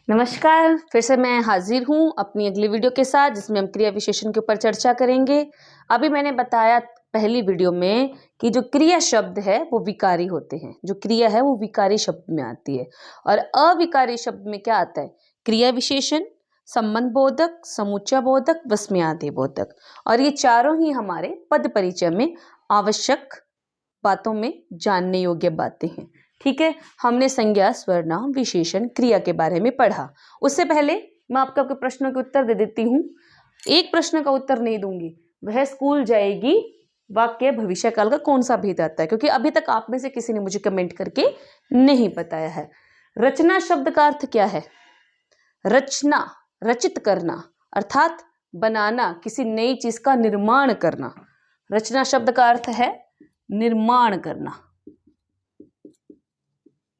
नमस्कार, फिर से मैं हाजिर हूँ अपनी अगली वीडियो के साथ जिसमें हम क्रिया विशेषण के ऊपर चर्चा करेंगे। अभी मैंने बताया पहली वीडियो में कि जो क्रिया शब्द है वो विकारी होते हैं, जो क्रिया है वो विकारी शब्द में आती है और अविकारी शब्द में क्या आता है? क्रिया विशेषण, संबंध बोधक, समुच्चय बोधक, विस्मयादि बोधक। और ये चारों ही हमारे पद परिचय में आवश्यक बातों में जानने योग्य बातें हैं। ठीक है, हमने संज्ञा, सर्वनाम, विशेषण, क्रिया के बारे में पढ़ा। उससे पहले मैं आपको आपके प्रश्नों के उत्तर दे देती हूँ। एक प्रश्न का उत्तर नहीं दूंगी, वह स्कूल जाएगी वाक्य भविष्य काल का कौन सा भेद आता है, क्योंकि अभी तक आप में से किसी ने मुझे कमेंट करके नहीं बताया है। रचना शब्द का अर्थ क्या है? रचना, रचित करना, अर्थात बनाना, किसी नई चीज का निर्माण करना। रचना शब्द का अर्थ है निर्माण करना।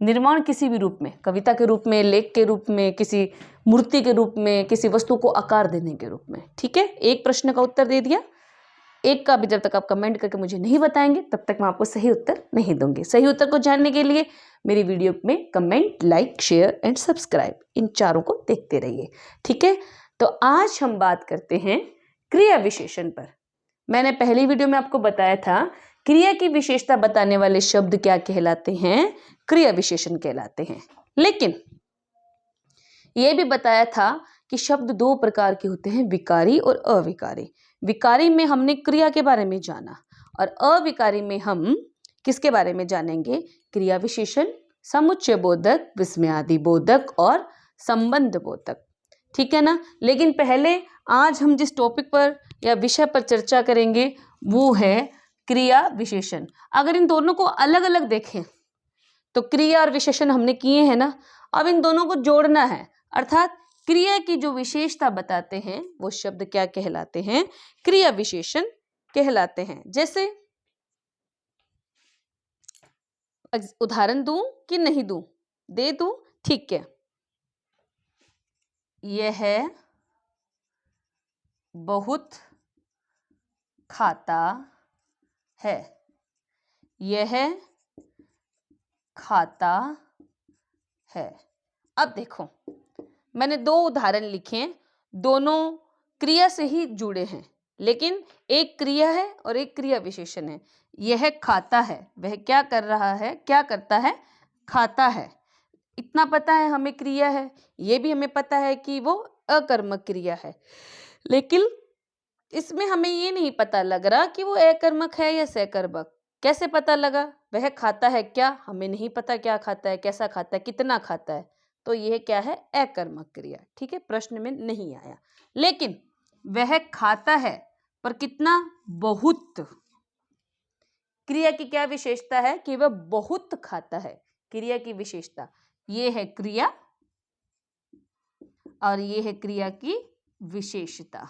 निर्माण किसी भी रूप में, कविता के रूप में, लेख के रूप में, किसी मूर्ति के रूप में, किसी वस्तु को आकार देने के रूप में। ठीक है, एक प्रश्न का उत्तर दे दिया। एक का भी जब तक आप कमेंट करके मुझे नहीं बताएंगे तब तक मैं आपको सही उत्तर नहीं दूंगी। सही उत्तर को जानने के लिए मेरी वीडियो में comment, like, share and subscribe, इन चारों को देखते रहिए। ठीक है, तो आज हम बात करते हैं क्रिया विशेषण पर। मैंने पहली वीडियो में आपको बताया था क्रिया की विशेषता बताने वाले शब्द क्या कहलाते हैं? क्रिया विशेषण कहलाते हैं। लेकिन यह भी बताया था कि शब्द दो प्रकार के होते हैं, विकारी और अविकारी। विकारी में हमने क्रिया के बारे में जाना और अविकारी में हम किसके बारे में जानेंगे? क्रिया विशेषण, समुच्चय बोधक, विस्मयादि बोधक और संबंध बोधक। ठीक है ना। लेकिन पहले आज हम जिस टॉपिक पर या विषय पर चर्चा करेंगे वो है क्रिया विशेषण। अगर इन दोनों को अलग अलग देखें तो क्रिया और विशेषण हमने किए हैं ना, अब इन दोनों को जोड़ना है, अर्थात क्रिया की जो विशेषता बताते हैं वो शब्द क्या कहलाते हैं? क्रिया विशेषण कहलाते हैं। जैसे उदाहरण दूं कि नहीं दूं? दे दूं? ठीक है। यह बहुत खाता है, यह खाता है। अब देखो, मैंने दो उदाहरण लिखे हैं, दोनों क्रिया से ही जुड़े हैं, लेकिन एक क्रिया है और एक क्रिया विशेषण है। यह खाता है, वह क्या कर रहा है? क्या करता है? खाता है। इतना पता है हमें क्रिया है, ये भी हमें पता है कि वो अकर्मक क्रिया है, लेकिन इसमें हमें ये नहीं पता लग रहा कि वो अकर्मक है या सकर्मक। कैसे पता लगा? वह खाता है क्या? हमें नहीं पता क्या खाता है, कैसा खाता है, कितना खाता है, तो यह क्या है? अकर्मक क्रिया। ठीक है, प्रश्न में नहीं आया। लेकिन वह खाता है पर कितना? बहुत। क्रिया की क्या विशेषता है? कि वह बहुत खाता है। क्रिया की विशेषता ये है क्रिया और ये है क्रिया की विशेषता,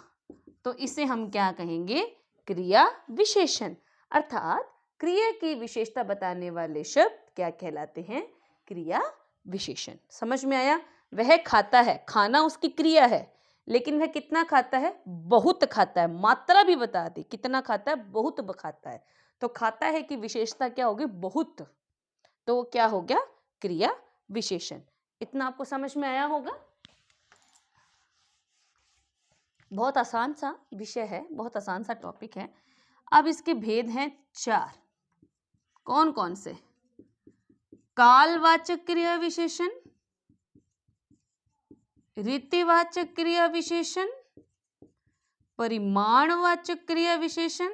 तो इसे हम क्या कहेंगे? क्रिया विशेषण। अर्थात क्रिया की विशेषता बताने वाले शब्द क्या कहलाते हैं? क्रिया विशेषण। समझ में आया? वह खाता है, खाना उसकी क्रिया है, लेकिन वह कितना खाता है? बहुत खाता है। मात्रा भी बता दी, कितना खाता है? बहुत खाता है। तो खाता है की विशेषता क्या होगी? बहुत। तो वो क्या हो गया? क्रिया विशेषण। इतना आपको समझ में आया होगा। बहुत आसान सा विषय है, बहुत आसान सा टॉपिक है। अब इसके भेद हैं चार। कौन कौन से? कालवाचक क्रिया विशेषण, रीतिवाचक क्रिया विशेषण, परिमाणवाचक क्रिया विशेषण।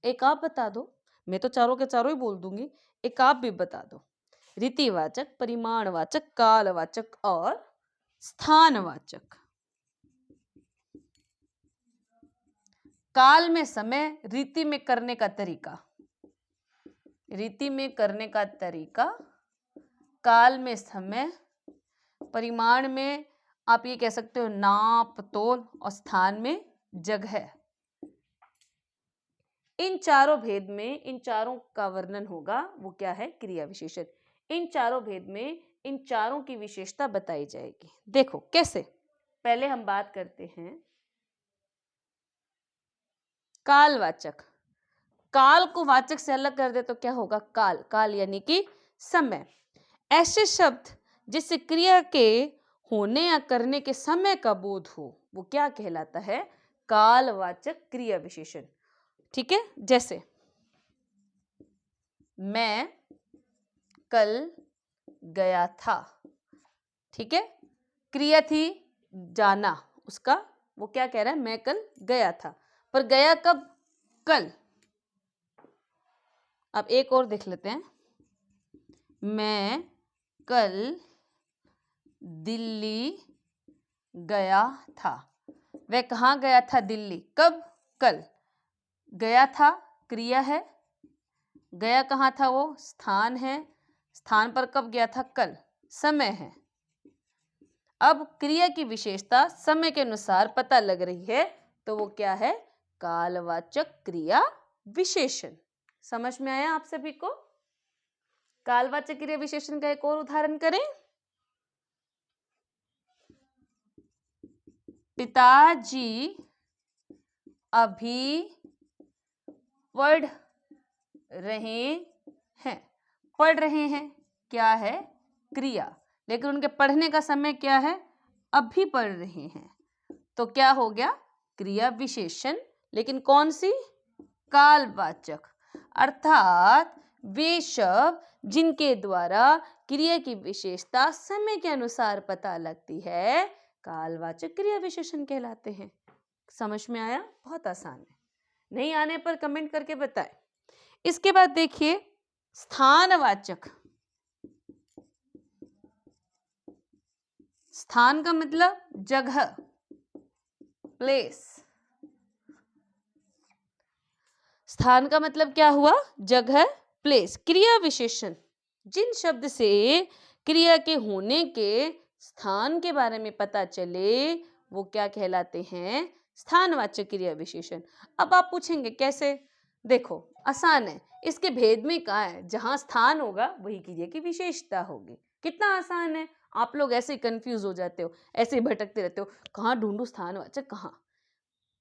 एक आप बता दो, मैं तो चारों के चारों ही बोल दूंगी, एक आप भी बता दो। रीतिवाचक, परिमाणवाचक, कालवाचक और स्थानवाचक। काल में समय, रीति में करने का तरीका। रीति में करने का तरीका, काल में समय, परिमाण में आप ये कह सकते हो नाप तोल, और स्थान में जगह। इन चारों भेद में इन चारों का वर्णन होगा, वो क्या है? क्रिया विशेषण। इन चारों भेद में इन चारों की विशेषता बताई जाएगी। देखो कैसे। पहले हम बात करते हैं कालवाचक। काल को वाचक से अलग कर दे तो क्या होगा? काल। काल यानी कि समय। ऐसे शब्द जिससे क्रिया के होने या करने के समय का बोध हो वो क्या कहलाता है? कालवाचक क्रिया विशेषण। ठीक है, जैसे मैं कल गया था, ठीक है, क्रिया थी जाना, उसका वो क्या कह रहा है? मैं कल गया था, पर गया कब? कल। अब एक और देख लेते हैं, मैं कल दिल्ली गया था। वह कहाँ गया था? दिल्ली। कब? कल। गया था क्रिया है, गया कहाँ था? वो स्थान है, स्थान पर कब गया था? कल। समय है। अब क्रिया की विशेषता समय के अनुसार पता लग रही है, तो वो क्या है? कालवाचक क्रिया विशेषण। समझ में आया आप सभी को? कालवाचक क्रिया विशेषण का एक और उदाहरण करें। पिताजी अभी पढ़ रहे हैं। पढ़ रहे हैं क्या है? क्रिया, लेकिन उनके पढ़ने का समय क्या है? अभी पढ़ रहे हैं, तो क्या हो गया? क्रिया विशेषण, लेकिन कौन सी? कालवाचक। अर्थात वे शब्द जिनके द्वारा क्रिया की विशेषता समय के अनुसार पता लगती है, कालवाचक क्रिया विशेषण कहलाते हैं। समझ में आया? बहुत आसान है, नहीं आने पर कमेंट करके बताएं। इसके बाद देखिए स्थानवाचक। स्थान का मतलब जगह, प्लेस। स्थान का मतलब क्या हुआ? जगह, प्लेस। क्रिया विशेषण जिन शब्द से क्रिया के होने के स्थान के बारे में पता चले, वो क्या कहलाते हैं? स्थानवाचक क्रिया विशेषण। अब आप पूछेंगे कैसे? देखो आसान है, इसके भेद में कहाँ है? जहां स्थान होगा वही क्रिया की विशेषता होगी। कितना आसान है। आप लोग ऐसे कंफ्यूज हो जाते हो, ऐसे ही भटकते रहते हो, कहाँ ढूंढूं स्थानवाचक कहाँ?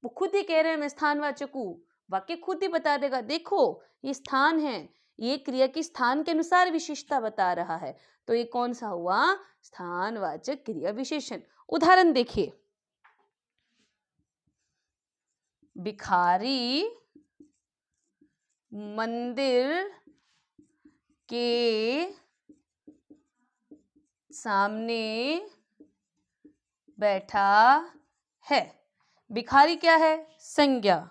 वो खुद ही कह रहे हैं मैं स्थानवाचक हूँ, वाक्य खुद ही बता देगा। देखो ये स्थान है, ये क्रिया की स्थान के अनुसार विशेषता बता रहा है, तो ये कौन सा हुआ? स्थानवाचक क्रिया विशेषण। उदाहरण देखिए, भिखारी मंदिर के सामने बैठा है। भिखारी क्या है? संज्ञा,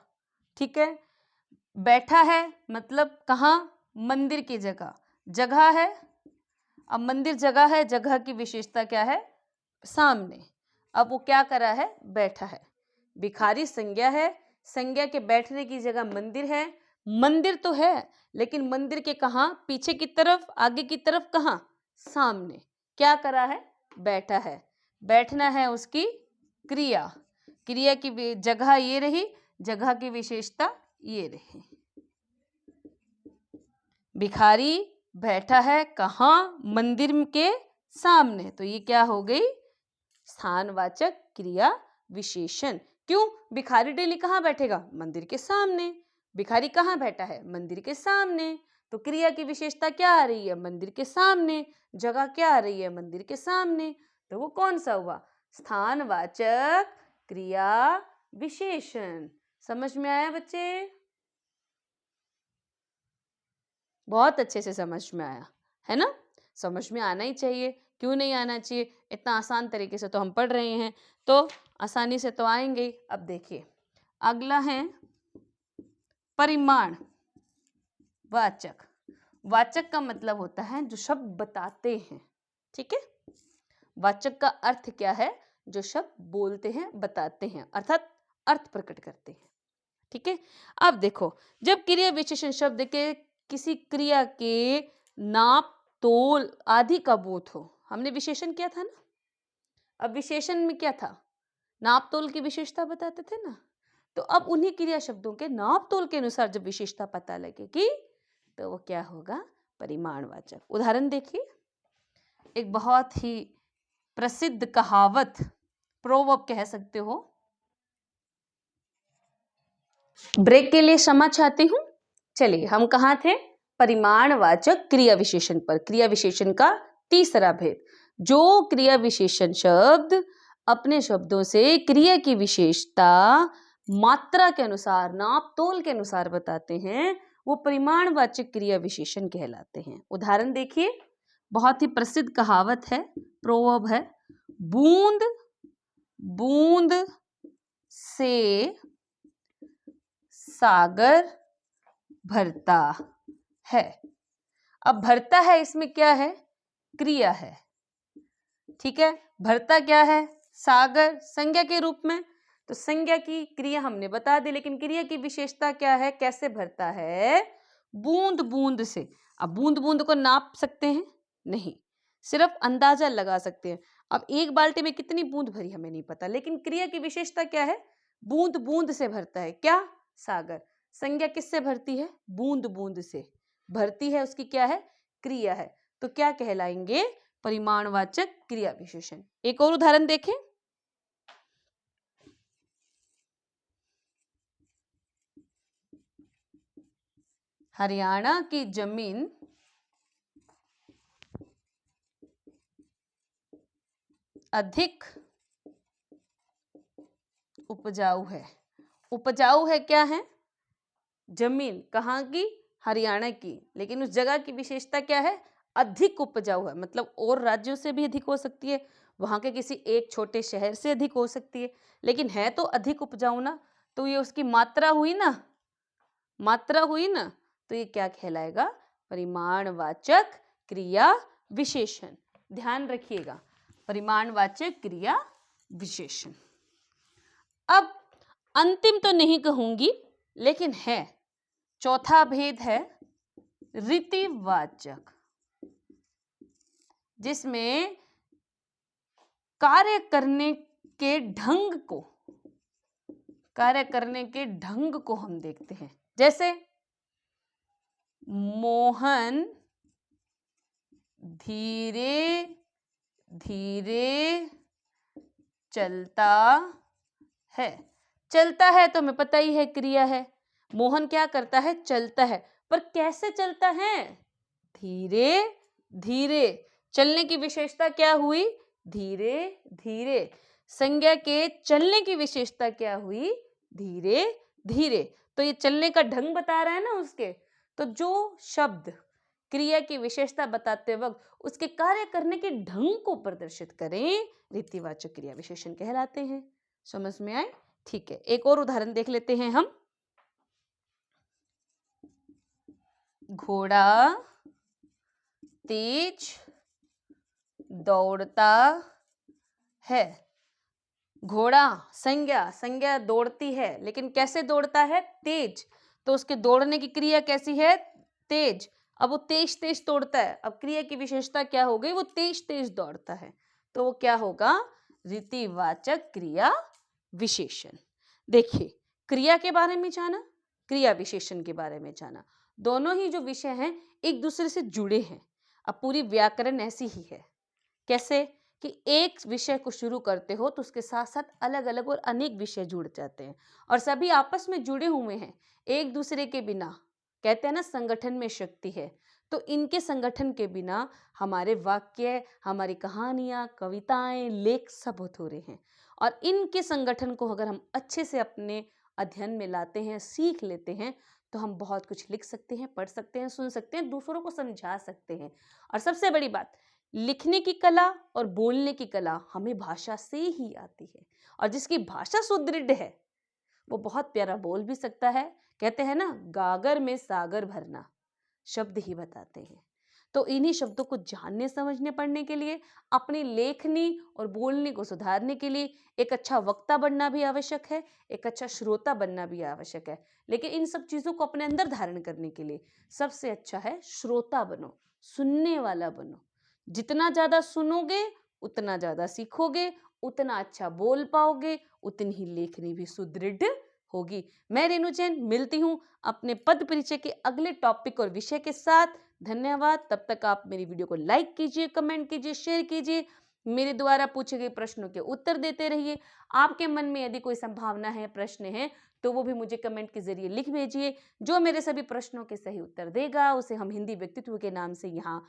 ठीक है। बैठा है मतलब कहाँ? मंदिर की जगह, जगह है। अब मंदिर जगह है, जगह की विशेषता क्या है? सामने। अब वो क्या करा है? बैठा है। भिखारी संज्ञा है, संज्ञा के बैठने की जगह मंदिर है। मंदिर तो है, लेकिन मंदिर के कहाँ? पीछे की तरफ, आगे की तरफ, कहाँ? सामने। क्या करा है? बैठा है। बैठना है उसकी क्रिया, क्रिया की जगह ये रही, जगह की विशेषता ये रही। भिखारी बैठा है कहाँ? मंदिर के सामने, तो ये क्या हो गई? स्थानवाचक क्रिया विशेषण। क्यों? भिखारी डेली कहाँ बैठेगा? मंदिर के सामने। भिखारी कहाँ बैठा है? मंदिर के सामने, तो क्रिया की विशेषता क्या आ रही है? मंदिर के सामने। जगह क्या आ रही है? मंदिर के सामने, तो वो कौन सा हुआ? स्थानवाचक क्रिया विशेषण। समझ में आया बच्चे? बहुत अच्छे से समझ में आया है ना? समझ में आना ही चाहिए, क्यों नहीं आना चाहिए? इतना आसान तरीके से तो हम पढ़ रहे हैं, तो आसानी से तो आएंगे ही। अब देखिए अगला है परिमाण वाचक। वाचक का मतलब होता है जो शब्द बताते हैं, ठीक है। वाचक का अर्थ क्या है? जो शब्द बोलते हैं, बताते हैं, अर्थात अर्थ प्रकट करते हैं, ठीक है। अब देखो, जब क्रिया विशेषण शब्द के किसी क्रिया के नाप तोल आदि का बोध हो, हमने विशेषण किया था ना। अब विशेषण में क्या था? नाप तोल की विशेषता बताते थे ना। तो अब उन्हीं क्रिया शब्दों के नाप तोल के अनुसार जब विशेषता पता लगेगी, तो वो क्या होगा? परिमाणवाचक। उदाहरण देखिए, एक बहुत ही प्रसिद्ध कहावत, प्रोवर्ब कह सकते हो। ब्रेक के लिए क्षमा चाहती हूं। चलिए हम कहाँ थे? परिमाणवाचक क्रिया विशेषण पर। क्रिया विशेषण का तीसरा भेद। जो क्रिया विशेषण शब्द अपने शब्दों से क्रिया की विशेषता मात्रा के अनुसार, नाप तोल के अनुसार बताते हैं, वो परिमाणवाचक क्रिया विशेषण कहलाते हैं। उदाहरण देखिए, बहुत ही प्रसिद्ध कहावत है, प्रोवर्ब है, बूंद बूंद से सागर भरता है। अब भरता है, इसमें क्या है? क्रिया है, ठीक है। भरता क्या है? सागर, संज्ञा के रूप में। तो संज्ञा की क्रिया हमने बता दी, लेकिन क्रिया की विशेषता क्या है? कैसे भरता है? बूंद बूंद से। अब बूंद बूंद को नाप सकते हैं? नहीं, सिर्फ अंदाजा लगा सकते हैं। अब एक बाल्टी में कितनी बूंद भरी हमें नहीं पता, लेकिन क्रिया की विशेषता क्या है? बूंद बूंद से भरता है। क्या? सागर। संज्ञा किससे भरती है? बूंद बूंद से भरती है, उसकी क्या है? क्रिया है। तो क्या कहलाएंगे? परिमाणवाचक क्रिया विशेषण। एक और उदाहरण देखें, हरियाणा की जमीन अधिक उपजाऊ है। उपजाऊ है क्या है? जमीन कहाँ की? हरियाणा की, लेकिन उस जगह की विशेषता क्या है? अधिक उपजाऊ है। मतलब और राज्यों से भी अधिक हो सकती है, वहां के किसी एक छोटे शहर से अधिक हो सकती है, लेकिन है तो अधिक उपजाऊ ना। तो ये उसकी मात्रा हुई ना, मात्रा हुई ना। तो ये क्या कहलाएगा? परिमाणवाचक क्रिया विशेषण। ध्यान रखिएगा, परिमाणवाचक क्रिया विशेषण। अब अंतिम तो नहीं कहूंगी, लेकिन है, चौथा भेद है रीतिवाचक, जिसमें कार्य करने के ढंग को हम देखते हैं। जैसे मोहन धीरे धीरे चलता है। चलता है तो हमें पता ही है क्रिया है। मोहन क्या करता है? चलता है। पर कैसे चलता है? धीरे धीरे। चलने की विशेषता क्या हुई? धीरे धीरे। संज्ञा के चलने की विशेषता क्या हुई? धीरे धीरे। तो ये चलने का ढंग बता रहा है ना उसके। तो जो शब्द क्रिया की विशेषता बताते वक्त उसके कार्य करने के ढंग को प्रदर्शित करें, रीतिवाचक क्रिया विशेषण कहलाते हैं। समझ में आए? ठीक है, एक और उदाहरण देख लेते हैं हम। घोड़ा तेज दौड़ता है। घोड़ा संज्ञा दौड़ती है, लेकिन कैसे दौड़ता है? तेज। तो उसके दौड़ने की क्रिया कैसी है? तेज। अब वो तेज तेज दौड़ता है। अब क्रिया की विशेषता क्या हो गई? वो तेज तेज दौड़ता है। तो वो क्या होगा? रीतिवाचक क्रिया विशेषण। देखिए, क्रिया के बारे में जाना, क्रिया विशेषण के बारे में जाना, दोनों ही जो विषय हैं एक दूसरे से जुड़े हैं। अब पूरी व्याकरण ऐसी ही है। कैसे? कि एक विषय को शुरू करते हो तो उसके साथ साथ अलग अलग और अनेक विषय जुड़ जाते हैं, और सभी आपस में जुड़े हुए हैं एक दूसरे के बिना। कहते हैं ना, संगठन में शक्ति है। तो इनके संगठन के बिना हमारे वाक्य, हमारी कहानियां, कविताएं, लेख सब अधूरे हैं। और इनके संगठन को अगर हम अच्छे से अपने अध्ययन में लाते हैं, सीख लेते हैं, तो हम बहुत कुछ लिख सकते हैं, पढ़ सकते हैं, सुन सकते हैं, दूसरों को समझा सकते हैं। और सबसे बड़ी बात, लिखने की कला और बोलने की कला हमें भाषा से ही आती है। और जिसकी भाषा सुदृढ़ है वो बहुत प्यारा बोल भी सकता है। कहते हैं ना, गागर में सागर भरना, शब्द ही बताते हैं। तो इन्हीं शब्दों को जानने, समझने, पढ़ने के लिए, अपनी लेखनी और बोलने को सुधारने के लिए एक अच्छा वक्ता बनना भी आवश्यक है, एक अच्छा श्रोता बनना भी आवश्यक है। लेकिन इन सब चीज़ों को अपने अंदर धारण करने के लिए सबसे अच्छा है श्रोता बनो, सुनने वाला बनो। जितना ज़्यादा सुनोगे उतना ज़्यादा सीखोगे, उतना अच्छा बोल पाओगे, उतनी ही लेखनी भी सुदृढ़ होगी। मैं रेणु जैन मिलती हूँ अपने पद परिचय के अगले टॉपिक और विषय के साथ। धन्यवाद। तब तक आप मेरी वीडियो को लाइक कीजिए, कमेंट कीजिए, शेयर कीजिए, मेरे द्वारा पूछे गए प्रश्नों के उत्तर देते रहिए। आपके मन में यदि कोई संभावना है, प्रश्न है, तो वो भी मुझे कमेंट के जरिए लिख भेजिए। जो मेरे सभी प्रश्नों के सही उत्तर देगा उसे हम हिंदी व्यक्तित्व के नाम से यहाँ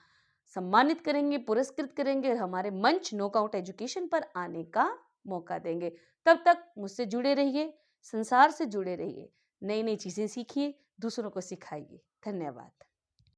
सम्मानित करेंगे, पुरस्कृत करेंगे और हमारे मंच नॉकआउट एजुकेशन पर आने का मौका देंगे। तब तक मुझसे जुड़े रहिए, संसार से जुड़े रहिए, नई नई चीज़ें सीखिए, दूसरों को सिखाइए। धन्यवाद।